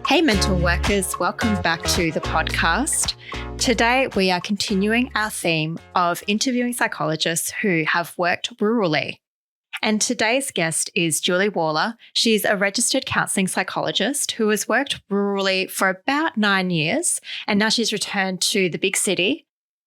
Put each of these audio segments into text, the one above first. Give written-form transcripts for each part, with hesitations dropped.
Hey, mental workers, welcome back to the podcast. Today, we are continuing our theme of interviewing psychologists who have worked rurally. And today's guest is Julie Waller. She's a registered counselling psychologist who has worked rurally for about 9 years, and now she's returned to the big city.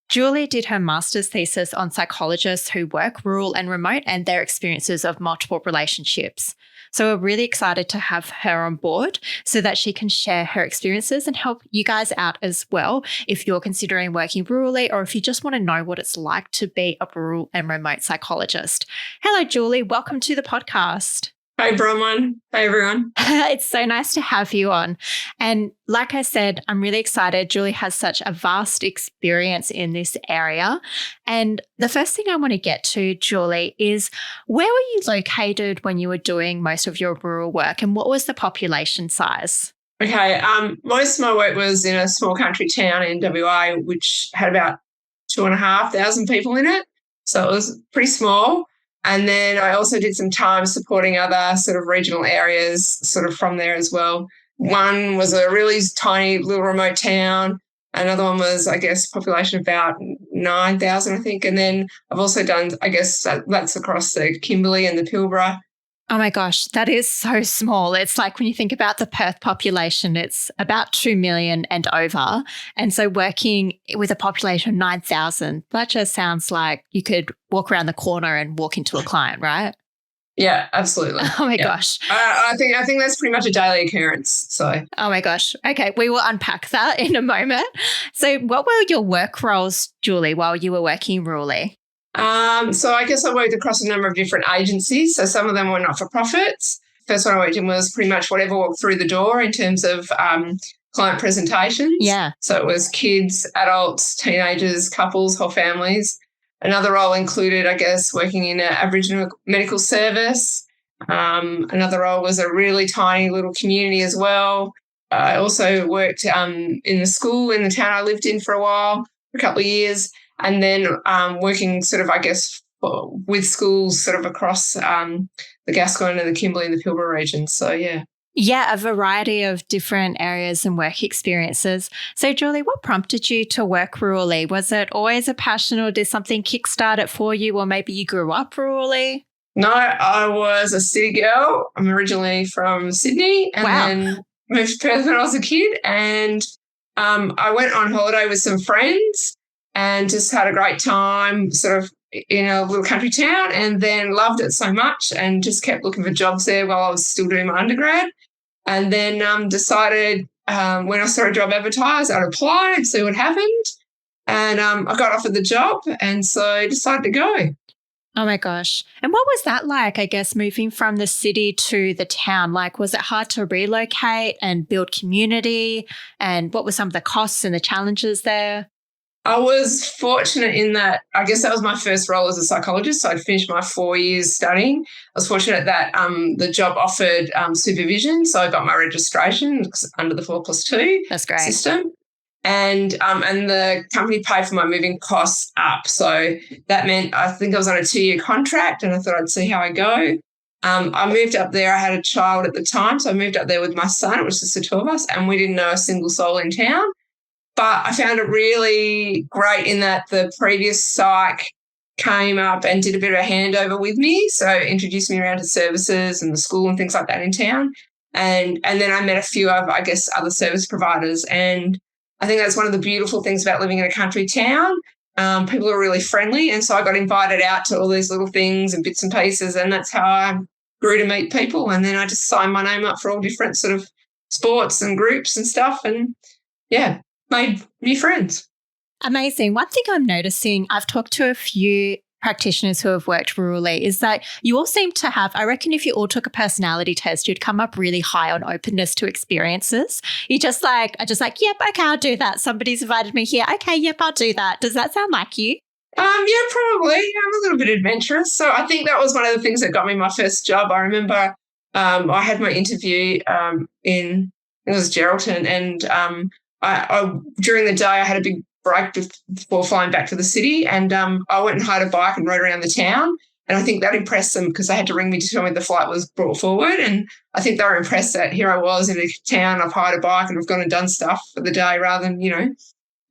Julie did her master's thesis on psychologists who work rural and remote and their experiences of multiple relationships. So we're really excited to have her on board so that she can share her experiences and help you guys out as well if you're considering working rurally or if you just want to know what it's like to be a rural and remote psychologist. Hello, Julie. Welcome to the podcast. Hi, Bronwyn. Hi, everyone. It's so nice to have you on. And like I said, I'm really excited. Julie has such a vast experience in this area. And the first thing I want to get to, Julie, is where were you located when you were doing most of your rural work and what was the population size? Okay, most of my work was in a small country town in WA, which had about 2,500 people in it. So it was pretty small. And then I also did some time supporting other sort of regional areas sort of from there as well. One was a really tiny little remote town. Another one was, I guess, population about 9,000, I think. And then I've also done, I guess, that's across the Kimberley and the Pilbara. Oh my gosh, that is so small. It's like when you think about the Perth population, it's about 2 million and over. And so working with a population of 9,000, that just sounds like you could walk around the corner and walk into a client, right? Yeah, absolutely. Oh my gosh. I think that's pretty much a daily occurrence. So. Oh my gosh. Okay, we will unpack that in a moment. So what were your work roles, Julie, while you were working rurally? So I guess I worked across a number of different agencies. So some of them were not-for-profits. First one I worked in was pretty much whatever walked through the door in terms of client presentations. Yeah. So it was kids, adults, teenagers, couples, whole families. Another role included, I guess, working in an Aboriginal medical service. Another role was a really tiny little community as well. I also worked in the school in the town I lived in for a while, for a couple of years. And then working sort of, I guess, with schools sort of across the Gascoyne and the Kimberley and the Pilbara region. So, yeah. Yeah, a variety of different areas and work experiences. So, Julie, what prompted you to work rurally? Was it always a passion or did something kickstart it for you or maybe you grew up rurally? No, I was a city girl. I'm originally from Sydney and then moved to Perth when I was a kid. And I went on holiday with some friends and just had a great time sort of in a little country town and then loved it so much and just kept looking for jobs there while I was still doing my undergrad. And then decided when I saw a job advertised, I'd apply and see what happened. And I got offered the job and so I decided to go. Oh my gosh. And what was that like, I guess, moving from the city to the town? Like, was it hard to relocate and build community? And what were some of the costs and the challenges there? I was fortunate in that I guess that was my first role as a psychologist. So I'd finished my 4 years studying. I was fortunate that the job offered supervision. So I got my registration under the 4+2 That's great. system. And the company paid for my moving costs up. So that meant I think I was on a 2-year contract and I thought I'd see how I go. I moved up there. I had a child at the time. So I moved up there with my son. It was just the two of us and we didn't know a single soul in town. But I found it really great in that the previous psych came up and did a bit of a handover with me. So introduced me around to services and the school and things like that in town. And then I met a few of, I guess, other service providers. And I think that's one of the beautiful things about living in a country town. People are really friendly. And so I got invited out to all these little things and bits and pieces. And that's how I grew to meet people. And then I just signed my name up for all different sort of sports and groups and stuff. And, yeah. Made new friends. Amazing. One thing I'm noticing, I've talked to a few practitioners who have worked rurally, is that you all seem to have, I reckon if you all took a personality test, you'd come up really high on openness to experiences. You just like, yep, okay, I'll do that. Somebody's invited me here. Okay, yep, I'll do that. Does that sound like you? Yeah, probably. I'm a little bit adventurous. So I think that was one of the things that got me my first job. I remember I had my interview it was Geraldton, and I during the day I had a big break before flying back to the city, and I went and hired a bike and rode around the town. And I think that impressed them because they had to ring me to tell me the flight was brought forward. And I think they were impressed that here I was in a town, I've hired a bike and I've gone and done stuff for the day rather than,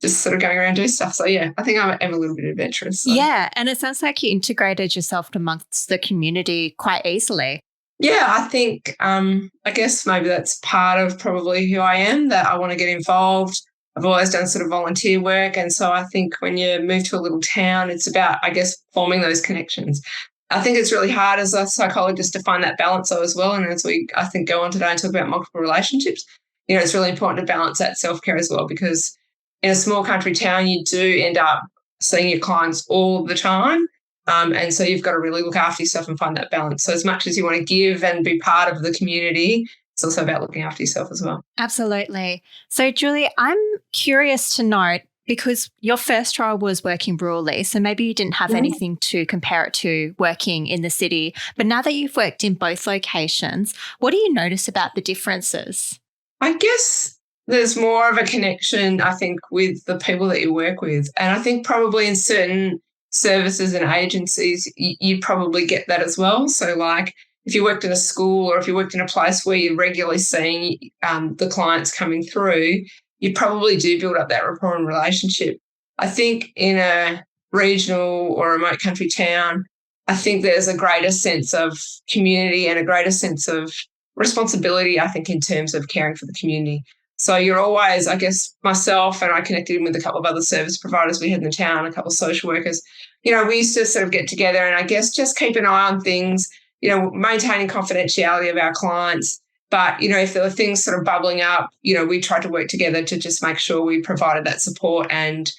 just sort of going around and do stuff. So, yeah, I think I am a little bit adventurous. So. Yeah, and it sounds like you integrated yourself amongst the community quite easily. Yeah, I think I guess maybe that's part of probably who I am, that I want to get involved. I've always done sort of volunteer work. And so I think when you move to a little town, it's about, I guess, forming those connections. I think it's really hard as a psychologist to find that balance though as well. And as we, I think, go on today and talk about multiple relationships, it's really important to balance that self-care as well, because in a small country town, you do end up seeing your clients all the time. And so you've got to really look after yourself and find that balance. So as much as you want to give and be part of the community, it's also about looking after yourself as well. Absolutely. So, Julie, I'm curious to know, because your first role was working rurally, so maybe you didn't have anything to compare it to working in the city. But now that you've worked in both locations, what do you notice about the differences? I guess there's more of a connection, I think, with the people that you work with. And I think probably in certain services and agencies, you'd probably get that as well. So like if you worked in a school or if you worked in a place where you're regularly seeing the clients coming through, you probably do build up that rapport and relationship. I think in a regional or remote country town, I think there's a greater sense of community and a greater sense of responsibility, I think, in terms of caring for the community. So you're always, I guess, myself, and I connected in with a couple of other service providers we had in the town, a couple of social workers. We used to sort of get together and I guess just keep an eye on things, maintaining confidentiality of our clients. But, if there were things sort of bubbling up, we tried to work together to just make sure we provided that support and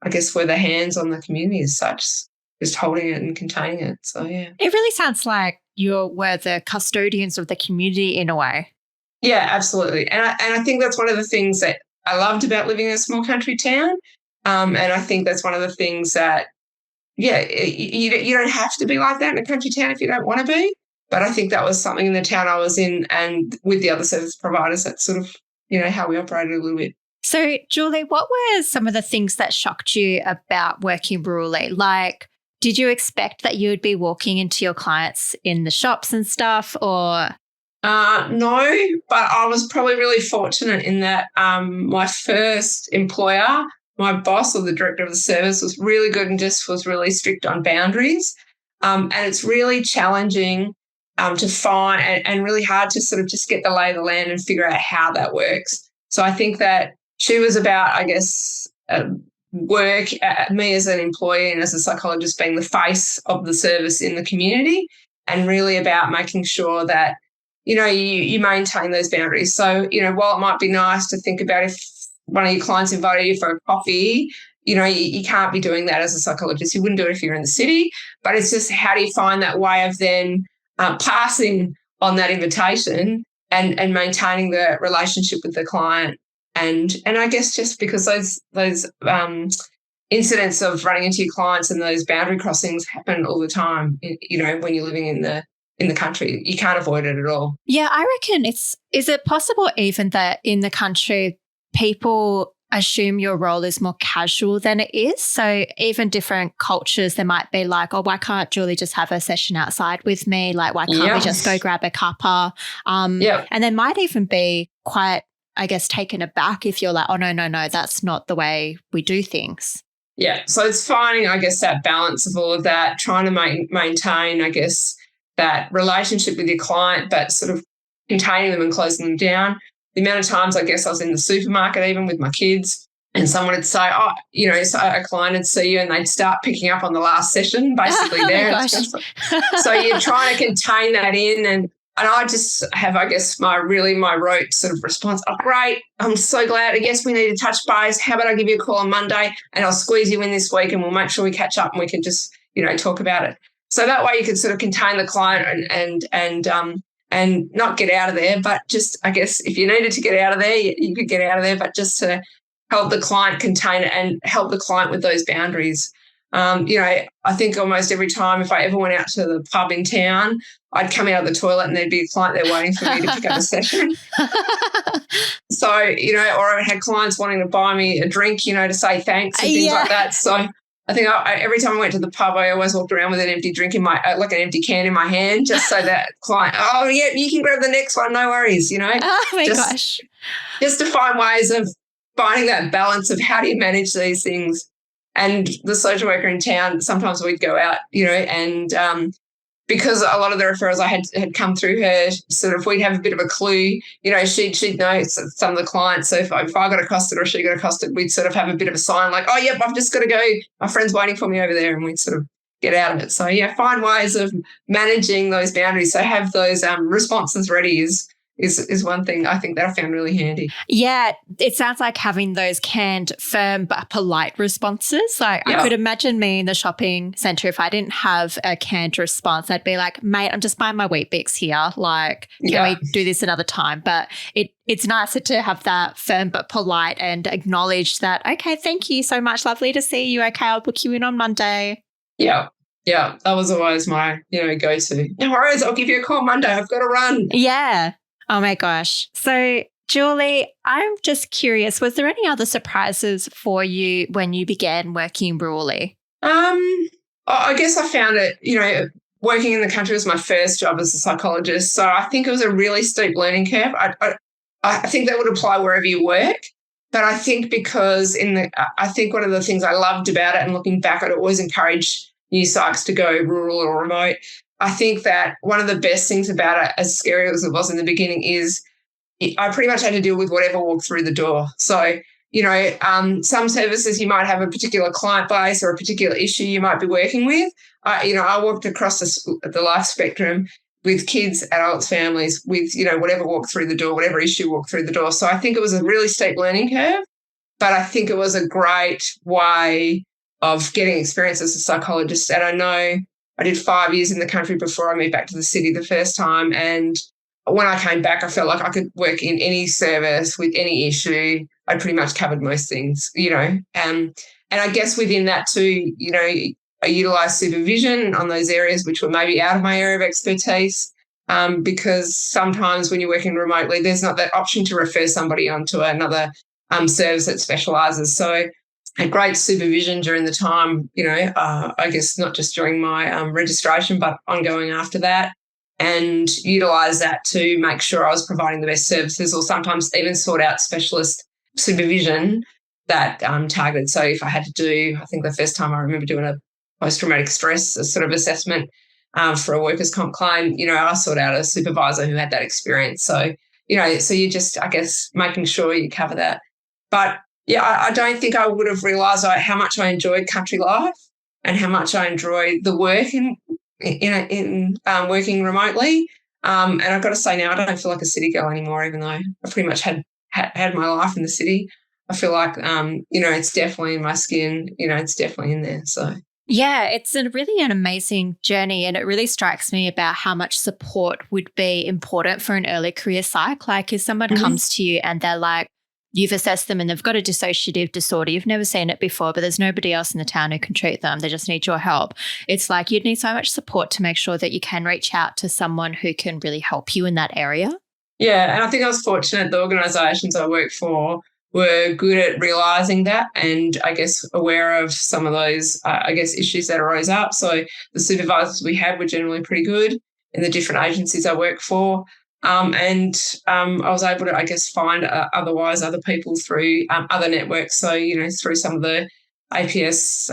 I guess we're the hands on the community as such, just holding it and containing it. So, yeah. It really sounds like you were the custodians of the community in a way. Yeah, absolutely. And I think that's one of the things that I loved about living in a small country town. And I think that's one of the things that, you don't have to be like that in a country town if you don't want to be. But I think that was something in the town I was in and with the other service providers, that's sort of, how we operated a little bit. So, Julie, what were some of the things that shocked you about working rurally? Like, did you expect that you would be walking into your clients in the shops and stuff, or? No, but I was probably really fortunate in that my first employer, my boss or the director of the service, was really good and just was really strict on boundaries. And it's really challenging to find and really hard to sort of just get the lay of the land and figure out how that works. So I think that she was about, I guess, work, me as an employee and as a psychologist being the face of the service in the community, and really about making sure that you maintain those boundaries. So, while it might be nice to think about if one of your clients invited you for a coffee, you can't be doing that as a psychologist. You wouldn't do it if you're in the city. But it's just how do you find that way of then passing on that invitation and maintaining the relationship with the client. And I guess just because those incidents of running into your clients and those boundary crossings happen all the time, when you're living in the country, you can't avoid it at all. Yeah, I reckon is it possible even that in the country people assume your role is more casual than it is? So even different cultures, they might be like, oh, why can't Julie just have a session outside with me? Like, why can't we just go grab a cuppa? And they might even be quite, I guess, taken aback if you're like, oh, no, that's not the way we do things. Yeah, so it's finding, I guess, that balance of all of that, trying to maintain, I guess, that relationship with your client, but sort of containing them and closing them down. The amount of times, I guess, I was in the supermarket even with my kids and someone would say, so a client would see you and they'd start picking up on the last session, basically there. So you're trying to contain that in and I just have, I guess, my rote sort of response. Oh, great. I'm so glad. I guess we need to touch base. How about I give you a call on Monday and I'll squeeze you in this week and we'll make sure we catch up and we can just, talk about it. So that way you can sort of contain the client and not get out of there, but just, I guess, if you needed to get out of there, you could get out of there, but just to help the client contain it and help the client with those boundaries. I think almost every time if I ever went out to the pub in town, I'd come out of the toilet and there'd be a client there waiting for me to pick up a session. So, or I had clients wanting to buy me a drink, to say thanks and things like that. So I think every time I went to the pub, I always walked around with an empty drink in my, like an empty can in my hand, just so that client, oh, yeah, you can grab the next one, no worries, Oh, my gosh. Just to find ways of finding that balance of how do you manage these things. And the social worker in town, sometimes we'd go out, and because a lot of the referrals I had come through her, sort of we'd have a bit of a clue, she'd know some of the clients. So if I got accosted or she got accosted, we'd sort of have a bit of a sign like, oh, yep, I've just got to go. My friend's waiting for me over there, and we'd sort of get out of it. So, yeah, find ways of managing those boundaries. So have those responses ready is one thing I think that I found really handy. Yeah, it sounds like having those canned, firm but polite responses. Like I could imagine me in the shopping centre, if I didn't have a canned response, I'd be like, mate, I'm just buying my Weet-Bix here. Like, can we do this another time? But it's nicer to have that firm but polite and acknowledge that, okay, thank you so much. Lovely to see you. Okay, I'll book you in on Monday. Yeah. Yeah, that was always my, go-to. No worries, I'll give you a call Monday. I've got to run. Yeah. Oh, my gosh. So, Julie, I'm just curious, was there any other surprises for you when you began working rurally? I guess I found it, working in the country was my first job as a psychologist. So I think it was a really steep learning curve. I think that would apply wherever you work. But I think because I think one of the things I loved about it, and looking back, I'd always encourage new psychs to go rural or remote. I think that one of the best things about it, as scary as it was in the beginning, is I pretty much had to deal with whatever walked through the door. So, some services you might have a particular client base or a particular issue you might be working with. I walked across the life spectrum with kids, adults, families, with, whatever walked through the door, whatever issue walked through the door. So I think it was a really steep learning curve, but I think it was a great way of getting experience as a psychologist. And I know I did 5 years in the country before I moved back to the city the first time. And when I came back, I felt like I could work in any service with any issue. I pretty much covered most things, and I guess within that too, I utilised supervision on those areas which were maybe out of my area of expertise, because sometimes when you're working remotely, there's not that option to refer somebody onto another service that specialises. So I had great supervision during the time, I guess not just during my registration, but ongoing after that, and utilise that to make sure I was providing the best services, or sometimes even sort out specialist supervision that targeted. So if I had to do, I think the first time I remember doing a post-traumatic stress sort of assessment for a workers' comp claim, I sought out a supervisor who had that experience. So, so you just, I guess, making sure you cover that. But yeah, I don't think I would have realised how much I enjoyed country life and how much I enjoyed the work in working remotely. And I've got to say now, I don't feel like a city girl anymore, even though I pretty much had my life in the city. I feel like, it's definitely in my skin, it's definitely in there. So. Yeah, it's really an amazing journey, and it really strikes me about how much support would be important for an early career psych. Like if someone comes to you and they're like, you've assessed them and they've got a dissociative disorder, you've never seen it before, but there's nobody else in the town who can treat them, they just need your help. It's like you'd need so much support to make sure that you can reach out to someone who can really help you in that area. Yeah, and I think I was fortunate the organisations I worked for were good at realising that and I guess aware of some of those, issues that arose up. So the supervisors we had were generally pretty good in the different agencies I worked for. I was able to, I guess, find other people through other networks. So, through some of the APS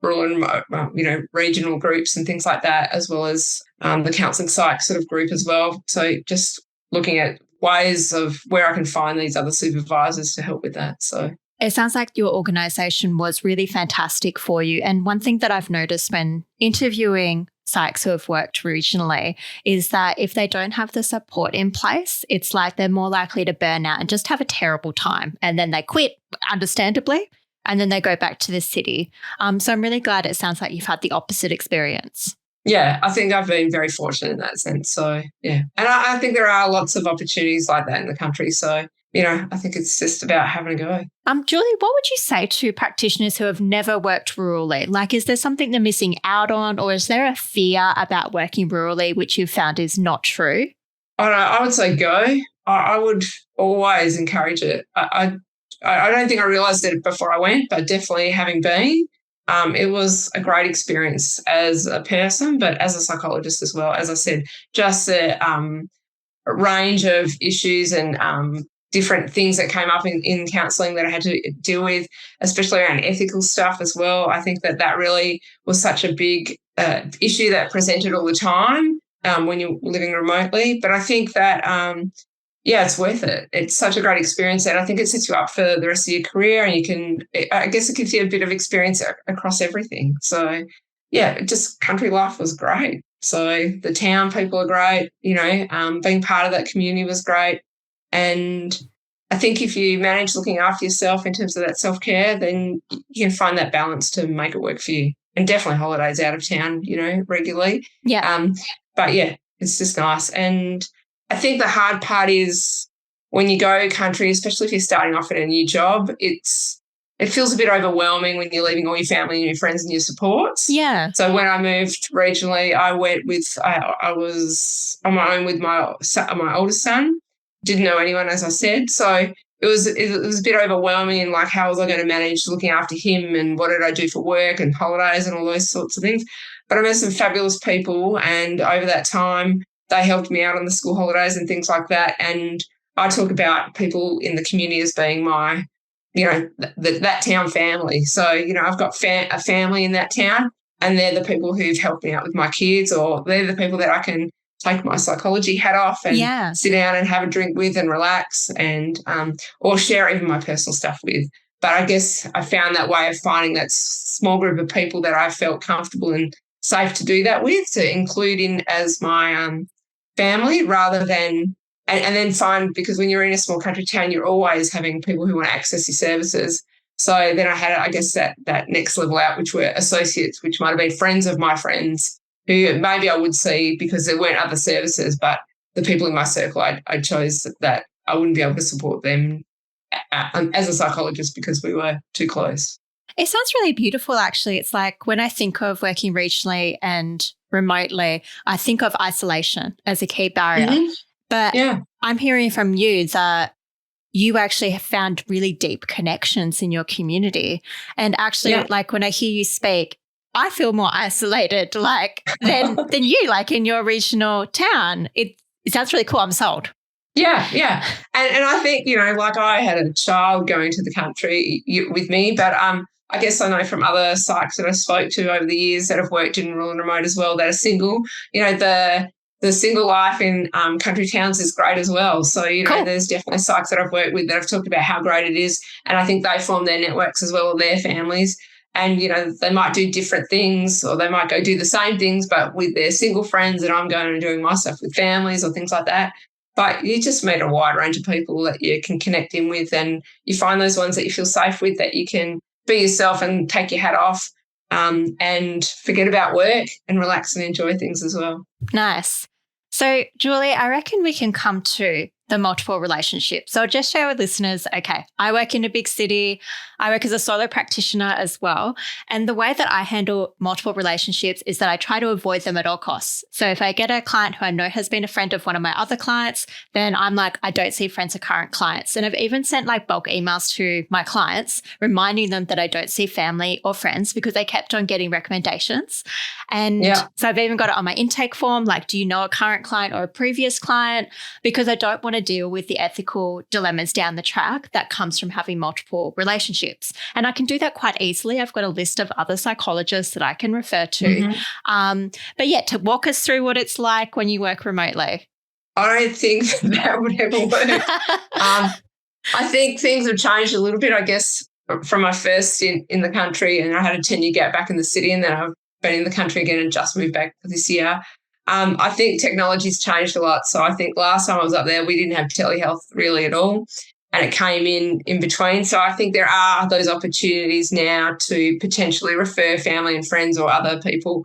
rural and, regional groups and things like that, as well as the Counselling Psych sort of group as well. So just looking at ways of where I can find these other supervisors to help with that. So it sounds like your organisation was really fantastic for you. And one thing that I've noticed when interviewing psychs who have worked regionally is that if they don't have the support in place, it's like they're more likely to burn out and just have a terrible time. And then they quit, understandably, and then they go back to the city. So I'm really glad it sounds like you've had the opposite experience. Yeah, I think I've been very fortunate in that sense. So, yeah. And I think there are lots of opportunities like that in the country. So, I think it's just about having a go. Julie, what would you say to practitioners who have never worked rurally? Like, is there something they're missing out on, or is there a fear about working rurally which you've found is not true? I would say go. I would always encourage it. I don't think I realised it before I went, but definitely having been, It was a great experience as a person, but as a psychologist as well. As I said, just a range of issues and different things that came up in counselling that I had to deal with, especially around ethical stuff as well. I think that really was such a big issue that presented all the time when you're living remotely. But I think that, it's worth it. It's such a great experience, and I think it sets you up for the rest of your career, and I guess it gives you a bit of experience across everything. So, just country life was great. So the town people are great, being part of that community was great. And I think if you manage looking after yourself in terms of that self-care, then you can find that balance to make it work for you. And definitely holidays out of town, regularly. Yeah. But it's just nice. And I think the hard part is when you go country, especially if you're starting off in a new job, it feels a bit overwhelming when you're leaving all your family and your friends and your supports. Yeah. So when I moved regionally, I was on my own with my oldest son. Didn't know anyone, as I said. So it was a bit overwhelming, and like, how was I going to manage looking after him, and what did I do for work and holidays and all those sorts of things. But I met some fabulous people, and over that time they helped me out on the school holidays and things like that. And I talk about people in the community as being my that town family. So, I've got a family in that town, and they're the people who've helped me out with my kids, or they're the people that I can take my psychology hat off and sit down and have a drink with and relax, and or share even my personal stuff with. But I guess I found that way of finding that small group of people that I felt comfortable and safe to do that with, to include in as my family, rather than and then find, because when you're in a small country town, you're always having people who want to access your services. So then I had, I guess, that next level out, which were associates, which might have been friends of my friends who maybe I would see because there weren't other services, but the people in my circle, I chose that I wouldn't be able to support them as a psychologist because we were too close. It sounds really beautiful, actually. It's like when I think of working regionally and remotely, I think of isolation as a key barrier. Mm-hmm. But I'm hearing from you that you actually have found really deep connections in your community. And actually, like when I hear you speak, I feel more isolated than you, like in your regional town. It sounds really cool. I'm sold. Yeah. And I think, like I had a child going to the country with me, but I guess I know from other psychs that I spoke to over the years that have worked in rural and remote as well that are single, the single life in country towns is great as well. So, cool. There's definitely psychs that I've worked with that have talked about how great it is. And I think they form their networks as well, or their families. And, they might do different things, or they might go do the same things, but with their single friends, and I'm going and doing my stuff with families or things like that. But you just meet a wide range of people that you can connect in with, and you find those ones that you feel safe with, that you can be yourself and take your hat off and forget about work and relax and enjoy things as well. Nice. So, Julie, I reckon we can come to the multiple relationships. So I'll just share with listeners, okay, I work in a big city. I work as a solo practitioner as well. And the way that I handle multiple relationships is that I try to avoid them at all costs. So if I get a client who I know has been a friend of one of my other clients, then I'm like, I don't see friends of current clients. And I've even sent like bulk emails to my clients, reminding them that I don't see family or friends because they kept on getting recommendations. And so I've even got it on my intake form, like, do you know a current client or a previous client? Because I don't want to deal with the ethical dilemmas down the track that comes from having multiple relationships. And I can do that quite easily. I've got a list of other psychologists that I can refer to. Mm-hmm. But to walk us through what it's like when you work remotely. I don't think that would ever work. I think things have changed a little bit, I guess, from my first in the country, and I had a 10-year gap back in the city, and then I've been in the country again and just moved back this year. I think technology's changed a lot. So I think last time I was up there, we didn't have telehealth really at all, and it came in between. So I think there are those opportunities now to potentially refer family and friends or other people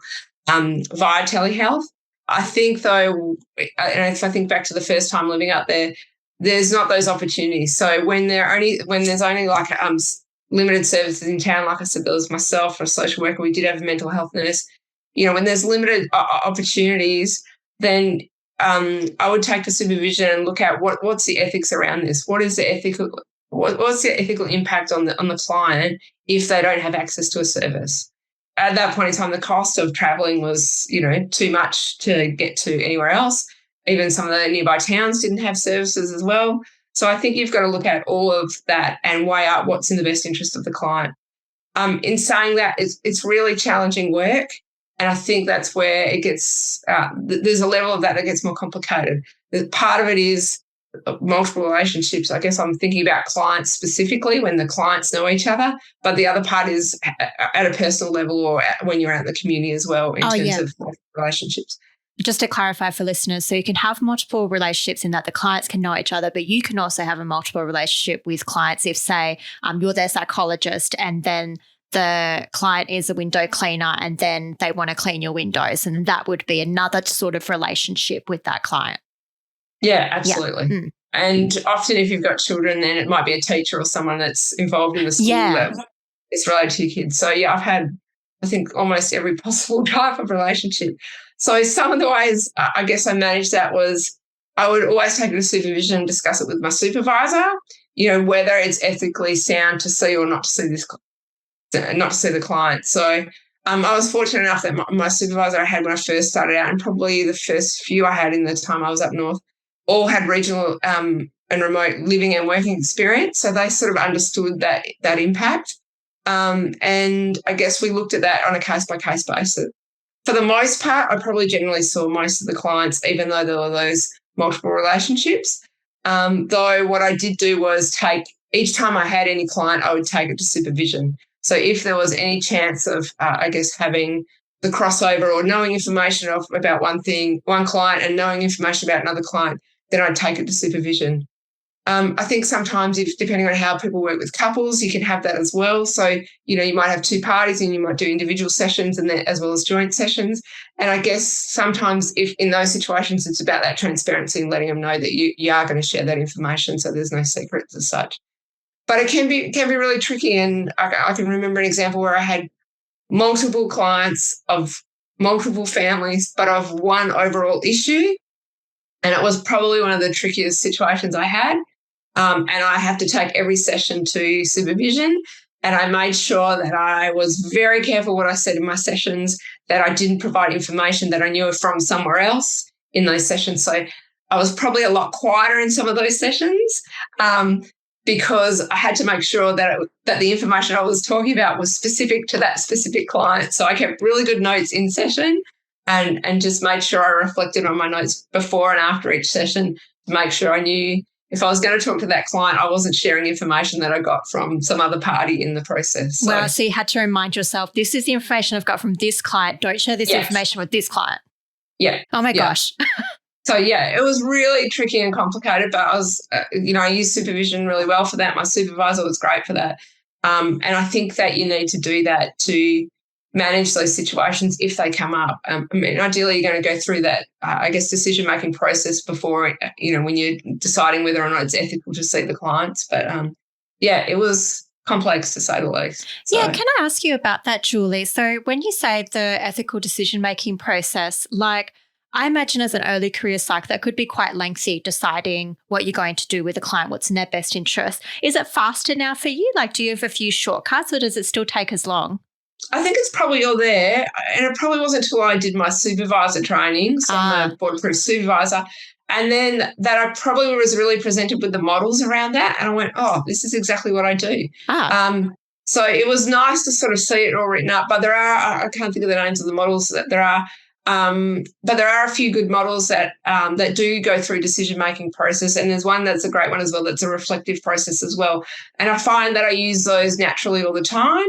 via telehealth. I think, though, and if I think back to the first time living up there, there's not those opportunities. So when there's only like limited services in town, like I said, there was myself, a social worker, we did have a mental health nurse. When there's limited opportunities, then I would take the supervision and look at what's the ethics around this. What's the ethical impact on the client if they don't have access to a service? at that point in time, the cost of traveling was, too much to get to anywhere else. Even some of the nearby towns didn't have services as well. So I think you've got to look at all of that and weigh up what's in the best interest of the client. In saying that, it's really challenging work. And I think that's where it gets, there's a level of that gets more complicated. Part of it is multiple relationships. I guess I'm thinking about clients specifically when the clients know each other, but the other part is at a personal level or when you're out in the community as well in terms of relationships. Just to clarify for listeners, so you can have multiple relationships in that the clients can know each other, but you can also have a multiple relationship with clients if, say, you're their psychologist and then the client is a window cleaner and then they want to clean your windows, and that would be another sort of relationship with that client. Yeah, absolutely. Yeah. And often if you've got children, then it might be a teacher or someone that's involved in the school that is related to your kids. So, I've had, I think, almost every possible type of relationship. So some of the ways I guess I managed that was I would always take it to supervision and discuss it with my supervisor, whether it's ethically sound to see or not to see the client. So I was fortunate enough that my supervisor I had when I first started out, and probably the first few I had in the time I was up north, all had regional and remote living and working experience. So they sort of understood that impact. And I guess we looked at that on a case-by-case basis. For the most part, I probably generally saw most of the clients, even though there were those multiple relationships. Though what I did do was each time I had any client, I would take it to supervision. So if there was any chance of, having the crossover or knowing information about one client and knowing information about another client, then I'd take it to supervision. I think sometimes depending on how people work with couples, you can have that as well. So, you might have two parties and you might do individual sessions and then as well as joint sessions. And I guess sometimes if in those situations, it's about that transparency and letting them know that you are going to share that information so there's no secrets as such. But it can be really tricky. And I can remember an example where I had multiple clients of multiple families, but of one overall issue. And it was probably one of the trickiest situations I had. And I had to take every session to supervision. And I made sure that I was very careful what I said in my sessions, that I didn't provide information that I knew from somewhere else in those sessions. So I was probably a lot quieter in some of those sessions because I had to make sure that the information I was talking about was specific to that specific client. So I kept really good notes in session and just made sure I reflected on my notes before and after each session to make sure I knew if I was going to talk to that client, I wasn't sharing information that I got from some other party in the process. So you had to remind yourself, this is the information I've got from this client. Don't share this information with this client. Yeah. Oh, my gosh. So, it was really tricky and complicated, but I was, I used supervision really well for that. My supervisor was great for that. And I think that you need to do that to manage those situations if they come up. Ideally, you're going to go through that, decision-making process before, when you're deciding whether or not it's ethical to see the clients. But, it was complex to say the least. So. Yeah, can I ask you about that, Julie? So when you say the ethical decision-making process, I imagine as an early career psych, that could be quite lengthy, deciding what you're going to do with a client, what's in their best interest. Is it faster now for you? Do you have a few shortcuts or does it still take as long? I think it's probably all there. And it probably wasn't until I did my supervisor training, so I'm a board-approved supervisor, and then that I probably was really presented with the models around that. And I went, this is exactly what I do. So it was nice to sort of see it all written up. But I can't think of the names of the models that there are. But there are a few good models that do go through decision-making process. And there's one that's a great one as well that's a reflective process as well. And I find that I use those naturally all the time.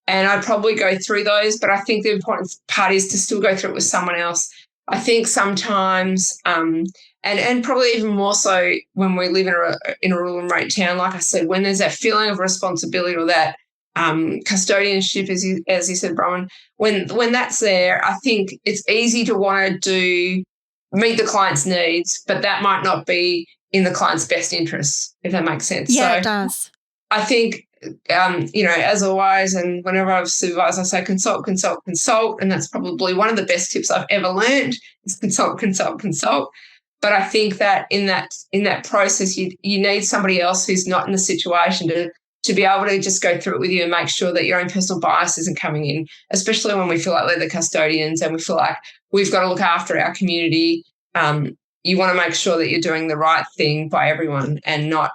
And I probably go through those, but I think the important part is to still go through it with someone else. I think sometimes, and probably even more so when we live in a rural and remote town, like I said, when there's that feeling of responsibility or that custodianship, as you said, Bron, when that's there, I think it's easy to want to meet the client's needs, but that might not be in the client's best interests, if that makes sense. Yeah, it does. I think, as always, and whenever I've supervised, I say consult, consult, consult, and that's probably one of the best tips I've ever learned is consult, consult, consult. But I think that in that process, you need somebody else who's not in the situation to to be able to just go through it with you and make sure that your own personal bias isn't coming in, especially when we feel like we're the custodians and we feel like we've got to look after our community. You want to make sure that you're doing the right thing by everyone and not,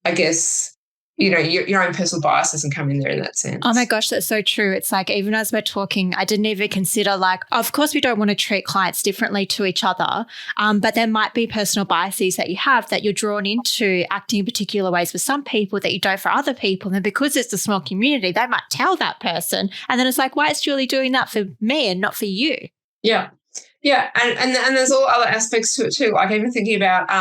I guess, your own personal bias doesn't come in there in that sense. Oh my gosh, that's so true. It's like, even as we're talking, I didn't even consider, like, of course we don't want to treat clients differently to each other, but there might be personal biases that you have that you're drawn into acting in particular ways with some people that you don't for other people. And because it's a small community, they might tell that person. And then it's like, why is Julie doing that for me and not for you? Yeah. Yeah. And there's all other aspects to it too. Like even thinking about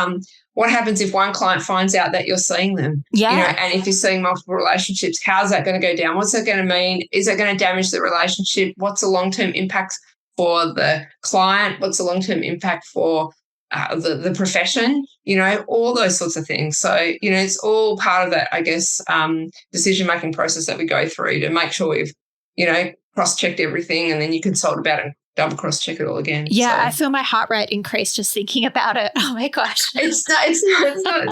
what happens if one client finds out that you're seeing them? Yeah. And if you're seeing multiple relationships, how's that going to go down? What's that going to mean? Is it going to damage the relationship? What's the long-term impact for the client? What's the long-term impact for the profession? All those sorts of things. So, it's all part of that, I guess, decision-making process that we go through to make sure we've, cross-checked everything, and then you consult about it. Double cross-check it all again. Yeah, so. I feel my heart rate increase just thinking about it. Oh my gosh, it's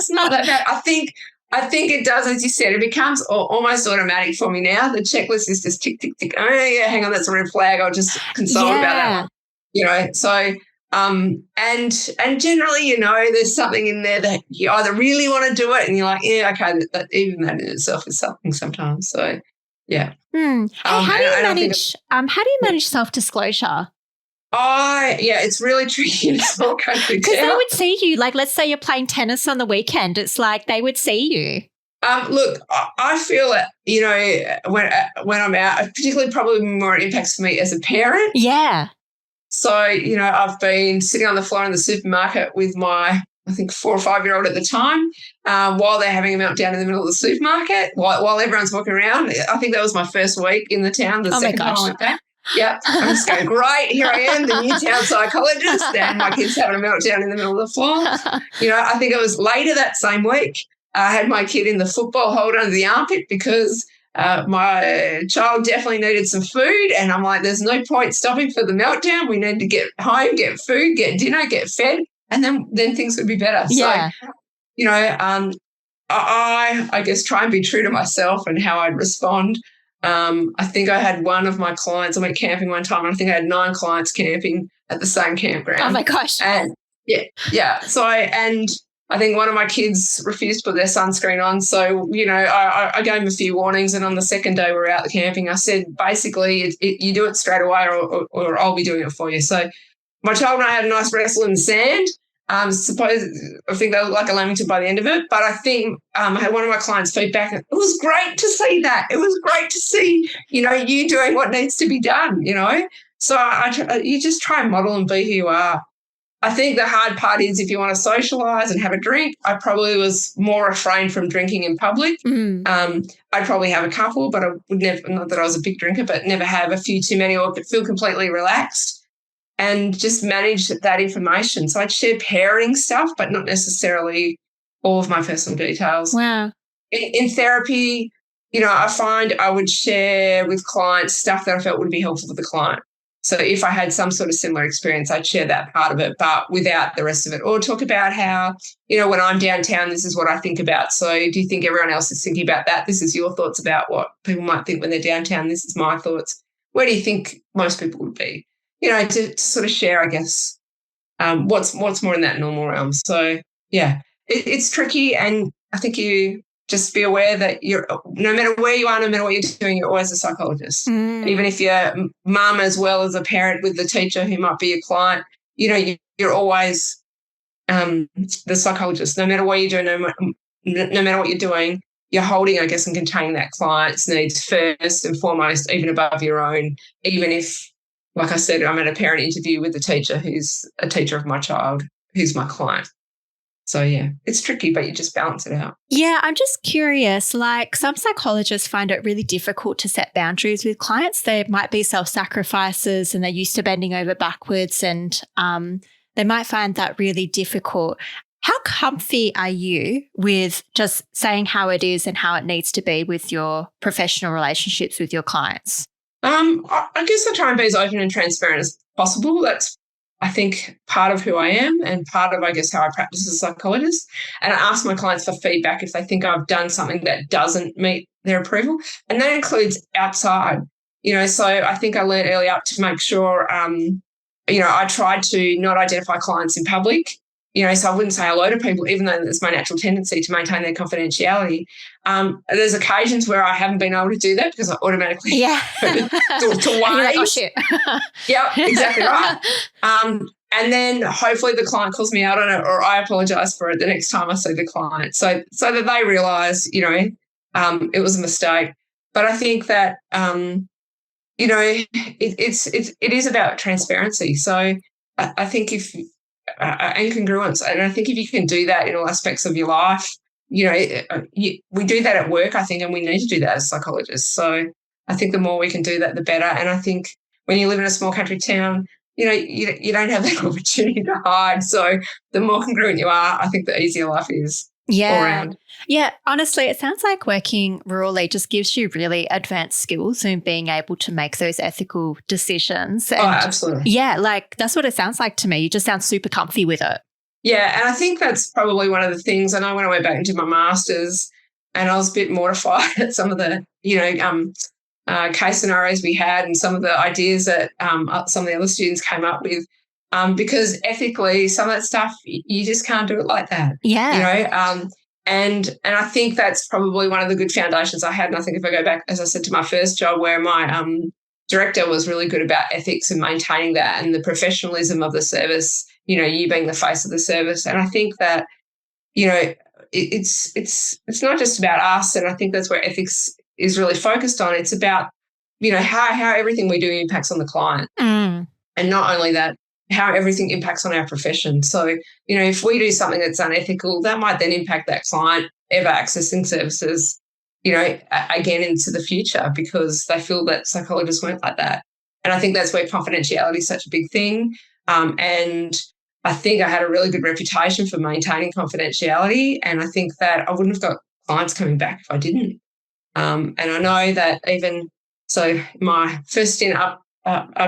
not that bad. I think it does, as you said. It becomes almost automatic for me now. The checklist is just tick tick tick. Oh yeah, hang on, that's a red flag. I'll just consult about that one. So and generally, there's something in there that you either really want to do it, and you're like, yeah, okay, that even that in itself is something sometimes. So. Yeah. Hey, how do you manage self-disclosure? It's really tricky in a small country. Because they would see you. Like, let's say you're playing tennis on the weekend. It's like they would see you. Look, I feel that, when I'm out, particularly probably more impacts for me as a parent. Yeah. So, I've been sitting on the floor in the supermarket with my, I think, 4 or 5-year-old at the time, while they're having a meltdown in the middle of the supermarket, while everyone's walking around. I think that was my first week in the town. The second time I went back. Yeah, I'm just going, great, here I am, the new town psychologist, and my kid's having a meltdown in the middle of the floor. I think it was later that same week, I had my kid in the football hold under the armpit because my child definitely needed some food, and I'm like, there's no point stopping for the meltdown. We need to get home, get food, get dinner, get fed, and then things would be better. Yeah. So, I guess try and be true to myself and how I'd respond. I think I had one of my clients, I went camping one time, and I think I had 9 clients camping at the same campground. Oh my gosh. And yeah. So I think one of my kids refused to put their sunscreen on. So, I gave him a few warnings, and on the second day we were out camping, I said, basically, you do it straight away or I'll be doing it for you. So my child and I had a nice wrestle in the sand. I think they looked like a lamington by the end of it. But I think I had one of my clients feedback. It was great to see that. It was great to see, you doing what needs to be done, So you just try and model and be who you are. I think the hard part is if you want to socialise and have a drink, I probably was more refrained from drinking in public. I'd probably have a couple, but I would never, not that I was a big drinker, but never have a few too many or feel completely relaxed. And just manage that information. So I'd share parenting stuff, but not necessarily all of my personal details. Wow. In therapy, I find I would share with clients stuff that I felt would be helpful for the client. So if I had some sort of similar experience, I'd share that part of it, but without the rest of it. Or talk about how, when I'm downtown, this is what I think about. So do you think everyone else is thinking about that? This is your thoughts about what people might think when they're downtown. This is my thoughts. Where do you think most people would be? To sort of share, I guess, what's more in that normal realm. So, yeah, it's tricky, and I think you just be aware that no matter where you are, no matter what you're doing, you're always a psychologist. Even if you're mum as well as a parent with the teacher who might be a client, you're always the psychologist. No matter what you do, no matter what you're doing, you're holding, I guess, and containing that client's needs first and foremost, even above your own, even if, like I said, I'm at a parent interview with a teacher who's a teacher of my child, who's my client. So, yeah, it's tricky, but you just balance it out. Yeah, I'm just curious, like some psychologists find it really difficult to set boundaries with clients. They might be self-sacrificers and they're used to bending over backwards, and they might find that really difficult. How comfy are you with just saying how it is and how it needs to be with your professional relationships with your clients? I guess I try and be as open and transparent as possible. That's I think, part of who I am and part of, I guess, how I practice as a psychologist. And I ask my clients for feedback if they think I've done something that doesn't meet their approval. And that includes outside, so I think I learned early up to make sure, I tried to not identify clients in public. So I wouldn't say hello to people, even though it's my natural tendency to maintain their confidentiality. There's occasions where I haven't been able to do that because I automatically to wave. You're like, oh, shit. Yep, exactly right. And then hopefully the client calls me out on it, or I apologise for it the next time I see the client, so that they realise, it was a mistake. But I think that, it is about transparency. So I think and congruence. And I think if you can do that in all aspects of your life, we do that at work, I think, and we need to do that as psychologists. So I think the more we can do that, the better. And I think when you live in a small country town, you don't have that opportunity to hide. So the more congruent you are, I think the easier life is all around. Yeah, honestly, it sounds like working rurally just gives you really advanced skills in being able to make those ethical decisions. And absolutely. Yeah, like that's what it sounds like to me. You just sound super comfy with it. Yeah, and I think that's probably one of the things. I know when I went back and did my master's, and I was a bit mortified at some of the, case scenarios we had and some of the ideas that some of the other students came up with, because ethically, some of that stuff, you just can't do it like that. Yeah. And I think that's probably one of the good foundations I had. And I think if I go back, as I said, to my first job, where my director was really good about ethics and maintaining that and the professionalism of the service, you being the face of the service. And I think that, it's not just about us. And I think that's where ethics is really focused on. It's about, how everything we do impacts on the client. Mm. And not only that, how everything impacts on our profession. So, if we do something that's unethical, that might then impact that client ever accessing services, again into the future, because they feel that psychologists weren't like that. And I think that's where confidentiality is such a big thing. And I think I had a really good reputation for maintaining confidentiality. And I think that I wouldn't have got clients coming back if I didn't. And I know that my first stint up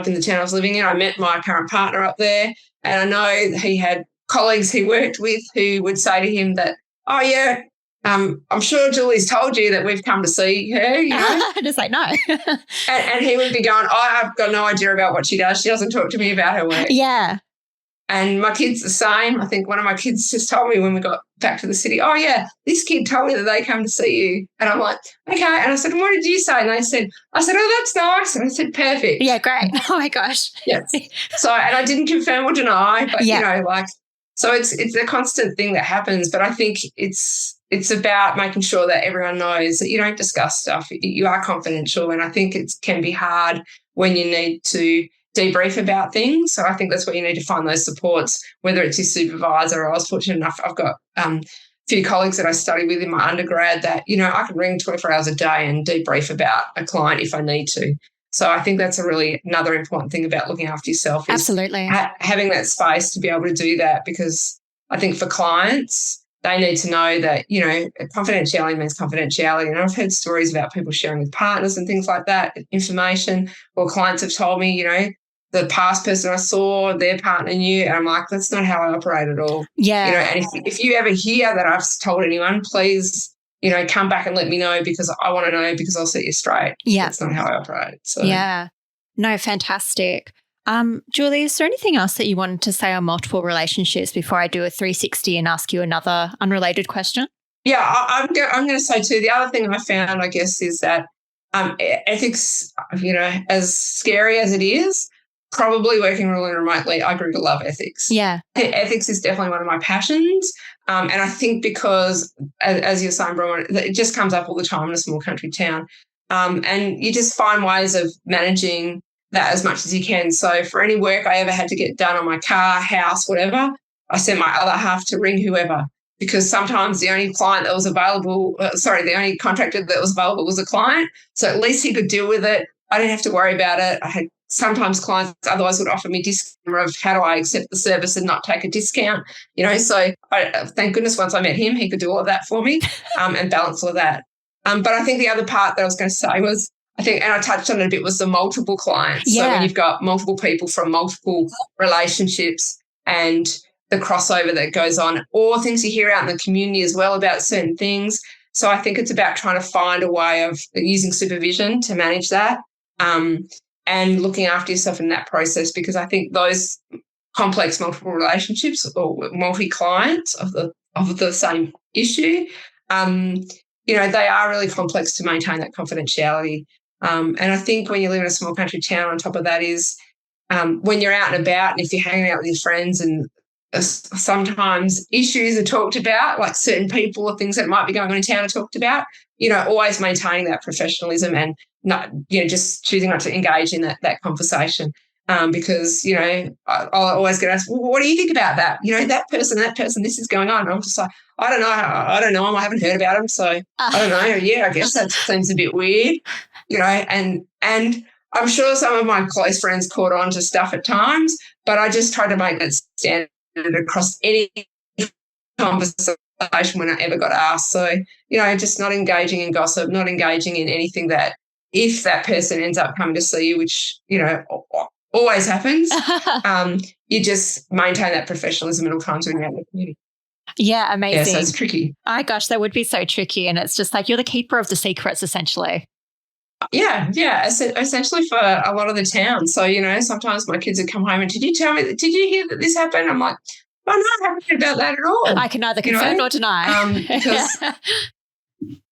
in the town I was living in, I met my current partner up there, and I know he had colleagues he worked with who would say to him that, oh, yeah, I'm sure Julie's told you that we've come to see her, Just like, no. and he would be going, I've got no idea about what she does. She doesn't talk to me about her work. Yeah. And my kid's the same. I think one of my kids just told me when we got back to the city, oh, yeah, this kid told me that they come to see you. And I'm like, okay. And I said, what did you say? And I said, oh, that's nice. And I said, perfect. Yeah, great. Oh, my gosh. Yes. So, and I didn't confirm or deny, but, so it's a constant thing that happens. But I think it's about making sure that everyone knows that you don't discuss stuff. You are confidential. And I think it can be hard when you need to debrief about things. So I think that's where you need to find those supports, whether it's your supervisor, or I was fortunate enough, I've got a few colleagues that I studied with in my undergrad that, I can ring 24 hours a day and debrief about a client if I need to. So I think that's another important thing about looking after yourself. Absolutely. Having that space to be able to do that, because I think for clients, they need to know that, confidentiality means confidentiality. And I've heard stories about people sharing with partners and things like that, information, or clients have told me, the past person I saw, their partner knew, and I'm like, that's not how I operate at all. Yeah. And if you ever hear that I've told anyone, please, come back and let me know, because I want to know, because I'll set you straight. Yeah. That's not how I operate. So yeah. No, fantastic. Julie, is there anything else that you wanted to say on multiple relationships before I do a 360 and ask you another unrelated question? Yeah, I'm going to say too, the other thing I found, I guess, is that ethics, as scary as it is, probably working really remotely, I grew to love ethics. Yeah. Ethics is definitely one of my passions. And I think because, as you're saying, Bron, it just comes up all the time in a small country town. And you just find ways of managing that as much as you can. So for any work I ever had to get done on my car, house, whatever, I sent my other half to ring whoever, because sometimes the only client that was available, the only contractor that was available was a client. So at least he could deal with it. I didn't have to worry about it. I had sometimes clients otherwise would offer me disclaimer of how do I accept the service and not take a discount, So thank goodness once I met him, he could do all of that for me and balance all of that. But I think the other part that I was going to say was, I think, and I touched on it a bit, was the multiple clients. Yeah. So when you've got multiple people from multiple relationships and the crossover that goes on, or things you hear out in the community as well about certain things. So I think it's about trying to find a way of using supervision to manage that, and looking after yourself in that process, because I think those complex multiple relationships or multi-clients of the same issue, they are really complex to maintain that confidentiality. And I think when you live in a small country town, on top of that is when you're out and about, and if you're hanging out with your friends, and sometimes issues are talked about, like certain people or things that might be going on in town are talked about, always maintaining that professionalism and not, just choosing not to engage in that conversation. Because, I'll always get asked, well, what do you think about that? That person, this is going on. And I'm just like, I don't know him. I haven't heard about him. So I don't know. Yeah, I guess that seems a bit weird, and I'm sure some of my close friends caught on to stuff at times, but I just tried to make that standard across any conversation when I ever got asked. So, just not engaging in gossip, not engaging in anything that, if that person ends up coming to see you, which, always happens, you just maintain that professionalism at all times when you're out in the community. Yeah, amazing. Yeah, so it's tricky. Oh, gosh, that would be so tricky. And it's just like you're the keeper of the secrets, essentially. Yeah, essentially for a lot of the town. So, sometimes my kids would come home and, did you hear that this happened? I'm like, oh, no, I haven't heard about that at all. I can neither confirm nor deny. Because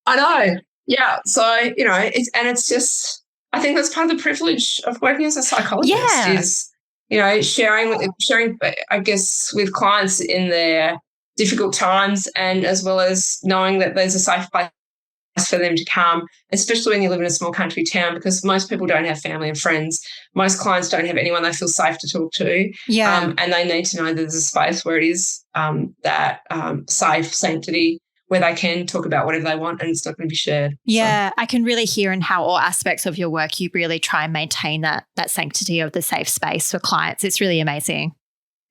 I know. Yeah. So, it's just, I think that's part of the privilege of working as a psychologist is, sharing, I guess, with clients in their difficult times, and as well as knowing that there's a safe place for them to come, especially when you live in a small country town, because most people don't have family and friends. Most clients don't have anyone they feel safe to talk to. Yeah. And they need to know that there's a space where it is that safe sanctity, where they can talk about whatever they want and it's not going to be shared. Yeah, so I can really hear in how all aspects of your work you really try and maintain that sanctity of the safe space for clients. It's really amazing.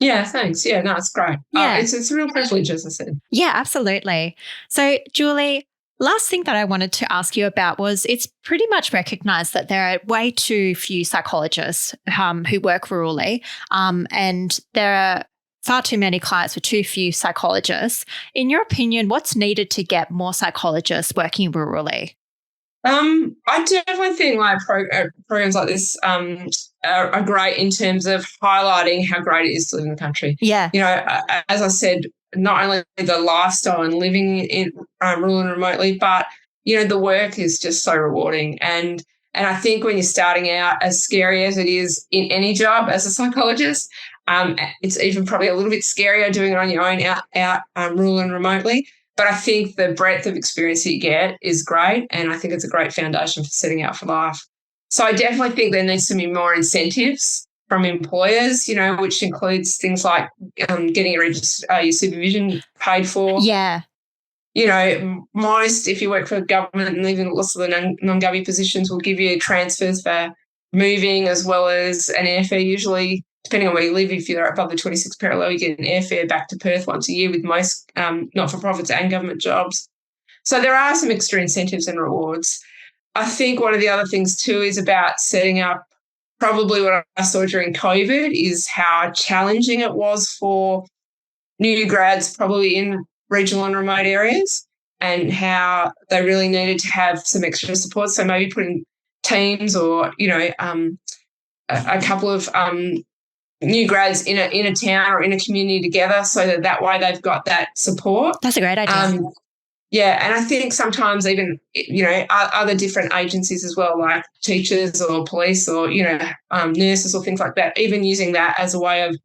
Yeah, thanks. Yeah, no, it's great. Yeah. It's a real privilege, as I said. Yeah, absolutely. So, Julie, last thing that I wanted to ask you about was, it's pretty much recognised that there are way too few psychologists who work rurally, and there are far too many clients with too few psychologists. In your opinion, what's needed to get more psychologists working rurally? I definitely think programs like this are great in terms of highlighting how great it is to live in the country. Yeah. As I said, not only the lifestyle and living in rural and remotely, but, the work is just so rewarding. And I think when you're starting out, as scary as it is in any job as a psychologist, it's even probably a little bit scarier doing it on your own out rural and remotely. But I think the breadth of experience that you get is great, and I think it's a great foundation for setting out for life. So I definitely think there needs to be more incentives from employers, which includes things like getting your supervision paid for. Yeah. Most, if you work for government, and even lots of the non-government positions, will give you transfers for moving as well as an airfare, usually, depending on where you live. If you're above the 26 parallel, you get an airfare back to Perth once a year with most not-for-profits and government jobs. So there are some extra incentives and rewards. I think one of the other things too is about setting up, probably what I saw during COVID is how challenging it was for new grads probably in regional and remote areas, and how they really needed to have some extra support. So maybe putting teams or, a couple of new grads in a town or in a community together, so that way they've got that support. That's a great idea. Yeah, and I think sometimes even, other different agencies as well, like teachers or police or, nurses or things like that, even using that as a way of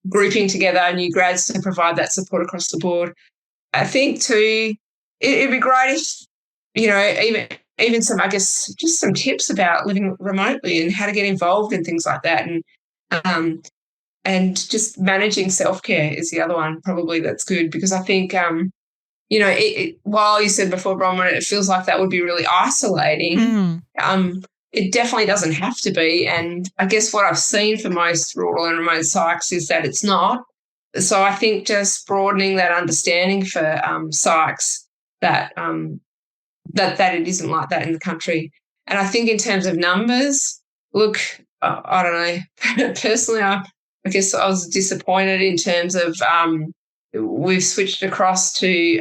grouping together new grads to provide that support across the board. I think too, it'd be great if, even some, I guess, just some tips about living remotely and how to get involved in things like that. And just managing self-care is the other one probably that's good, because I think, while you said before, Bronwyn, it feels like that would be really isolating. It definitely doesn't have to be. And I guess what I've seen for most rural and remote psychs is that it's not. So I think just broadening that understanding for psychs that it isn't like that in the country. And I think in terms of numbers, look, I don't know. Personally, I guess I was disappointed in terms of we've switched across to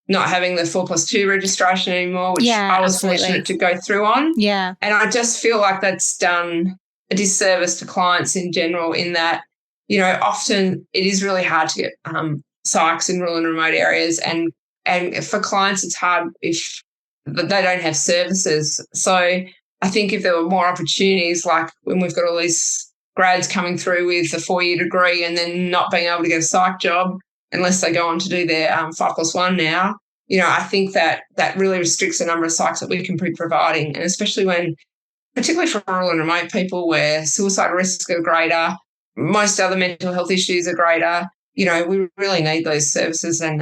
not having the 4+2 registration anymore, which I was fortunate to go through on. Yeah. And I just feel like that's done a disservice to clients in general in that, often it is really hard to get psychs in rural and remote areas. And for clients, it's hard if they don't have services. So I think if there were more opportunities, like when we've got all these grads coming through with a 4-year degree and then not being able to get a psych job unless they go on to do their 5+1 now, I think that really restricts the number of psychs that we can be providing, and especially when, particularly for rural and remote people where suicide risks are greater, most other mental health issues are greater, we really need those services and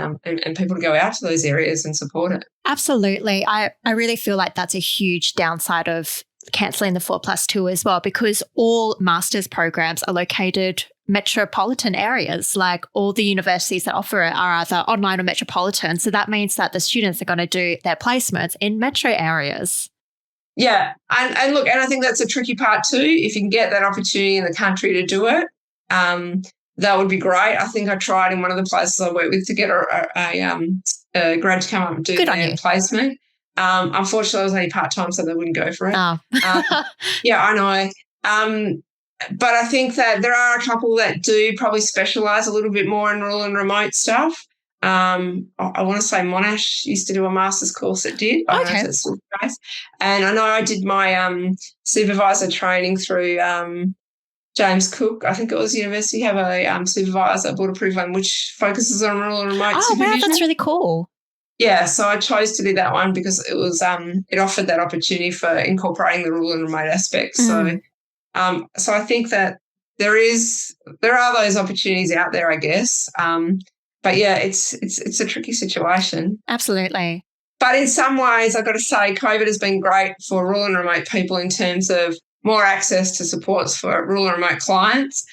people to go out to those areas and support it. Absolutely. I really feel like that's a huge downside of cancelling the 4+2 as well, because all master's programs are located metropolitan areas. Like all the universities that offer it are either online or metropolitan. So that means that the students are going to do their placements in metro areas. Yeah. And look, and I think that's a tricky part too. If you can get that opportunity in the country to do it, that would be great. I think I tried in one of the places I work with to get a grad to come up and do their placement. Unfortunately, I was only part-time, so they wouldn't go for it. Oh. Yeah, I know. But I think that there are a couple that do probably specialise a little bit more in rural and remote stuff. I want to say Monash used to do a master's course that did. I don't know if that's still the case. And I know I did my supervisor training through James Cook, I think it was university, have a supervisor, board-approved one, which focuses on rural and remote supervision. Oh, wow, that's really cool. Yeah, so I chose to do that one because it was it offered that opportunity for incorporating the rural and remote aspects. So I think that there are those opportunities out there, I guess. But yeah, it's a tricky situation. Absolutely. But in some ways, I've got to say, COVID has been great for rural and remote people in terms of more access to supports for rural and remote clients.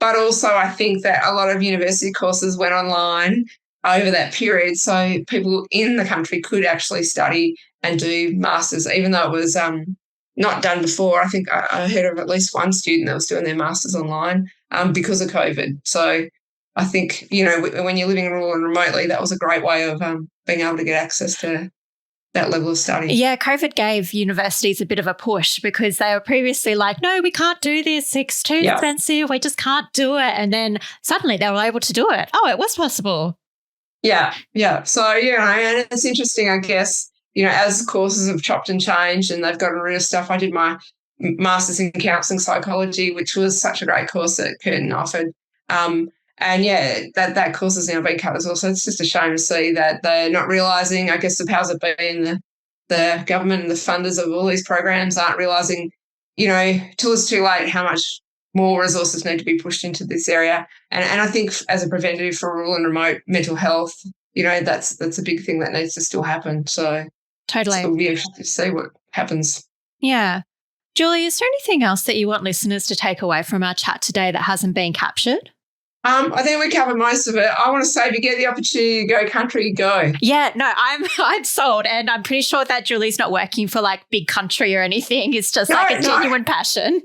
But also I think that a lot of university courses went online over that period, so people in the country could actually study and do masters, even though it was not done before. I think I heard of at least one student that was doing their masters online because of COVID. So I think, when you're living rural and remotely, that was a great way of being able to get access to that level of study. Yeah, COVID gave universities a bit of a push because they were previously like, no, we can't do this. It's too expensive. We just can't do it. And then suddenly they were able to do it. Oh, it was possible. Yeah. So, and it's interesting, I guess, as courses have chopped and changed and they've gotten rid of stuff. I did my master's in Counselling Psychology, which was such a great course that Curtin offered. And yeah, that course has now been cut as well. So it's just a shame to see that they're not realising, I guess the powers that be in the government and the funders of all these programs aren't realising, till it's too late, how much more resources need to be pushed into this area. And I think as a preventative for rural and remote mental health, that's a big thing that needs to still happen. So totally, it'll be interesting to see what happens. Yeah. Julie, is there anything else that you want listeners to take away from our chat today that hasn't been captured? I think we covered most of it. I want to say if you get the opportunity to go country, go. Yeah, no, I'm sold, and I'm pretty sure that Julie's not working for like big country or anything. It's just a genuine passion.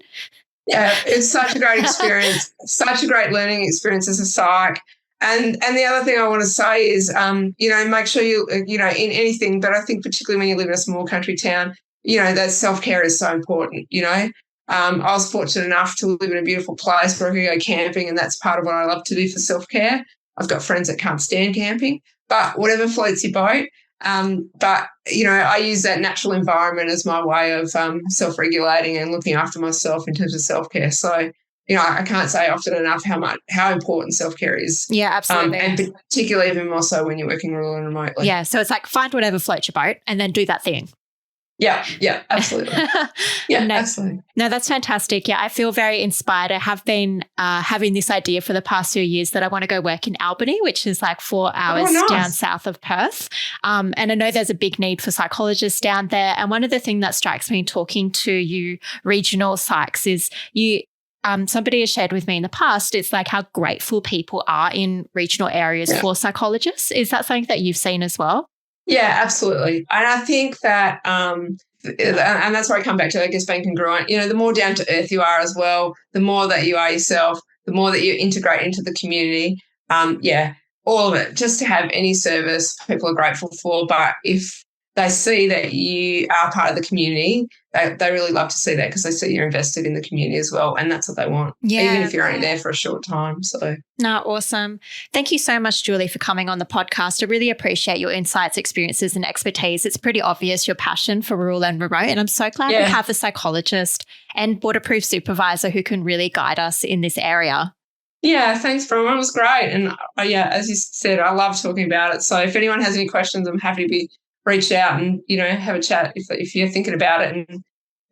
Yeah, it's such a great experience, such a great learning experience as a psych. And the other thing I want to say is, make sure you, in anything, but I think particularly when you live in a small country town, that self-care is so important, I was fortunate enough to live in a beautiful place where I could go camping, and that's part of what I love to do for self-care. I've got friends that can't stand camping, but whatever floats your boat. But I use that natural environment as my way of self-regulating and looking after myself in terms of self-care. So, I can't say often enough how important self-care is. Yeah, absolutely. And particularly even more so when you're working rural and remotely. Yeah, so it's like find whatever floats your boat and then do that thing. Yeah, absolutely. Yeah, absolutely. No, that's fantastic. Yeah, I feel very inspired. I have been having this idea for the past few years that I want to go work in Albany, which is like 4 hours down south of Perth. And I know there's a big need for psychologists down there. And one of the things that strikes me in talking to you regional psychs is somebody has shared with me in the past, it's like how grateful people are in regional areas for psychologists. Is that something that you've seen as well? Yeah, absolutely. And I think that, and that's where I come back to, I guess, being congruent. The more down to earth you are as well, the more that you are yourself, the more that you integrate into the community. All of it, just to have any service people are grateful for. But if they see that you are part of the community, they really love to see that, because they see you're invested in the community as well, and that's what they want, even if you're only there for a short time. So, no, awesome. Thank you so much, Julie, for coming on the podcast. I really appreciate your insights, experiences and expertise. It's pretty obvious your passion for rural and remote, and I'm so glad we have a psychologist and border-proof supervisor who can really guide us in this area. Yeah, thanks, Bronwyn. It was great. And as you said, I love talking about it. So if anyone has any questions, I'm happy to reach out and, have a chat if you're thinking about it and a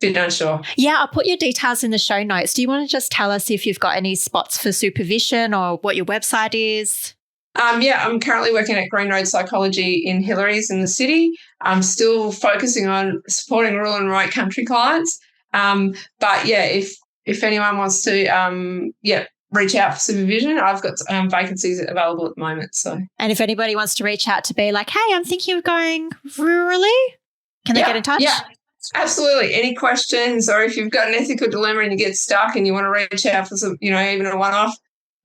bit unsure. Yeah, I'll put your details in the show notes. Do you want to just tell us if you've got any spots for supervision or what your website is? I'm currently working at Green Road Psychology in Hillary's in the city. I'm still focusing on supporting rural and remote country clients. If anyone wants to, reach out for supervision, I've got vacancies available at the moment. So, and if anybody wants to reach out to be like, hey, I'm thinking of going rurally, can they get in touch? Yeah, absolutely. Any questions, or if you've got an ethical dilemma and you get stuck and you want to reach out for some, even a one-off,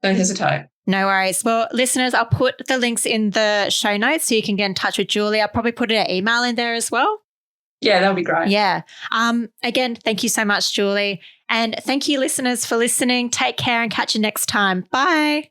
don't hesitate. No worries. Well, listeners, I'll put the links in the show notes so you can get in touch with Julie. I'll probably put an email in there as well. Yeah, that'll be great. Yeah. Again, thank you so much, Julie. And thank you, listeners, for listening. Take care and catch you next time. Bye.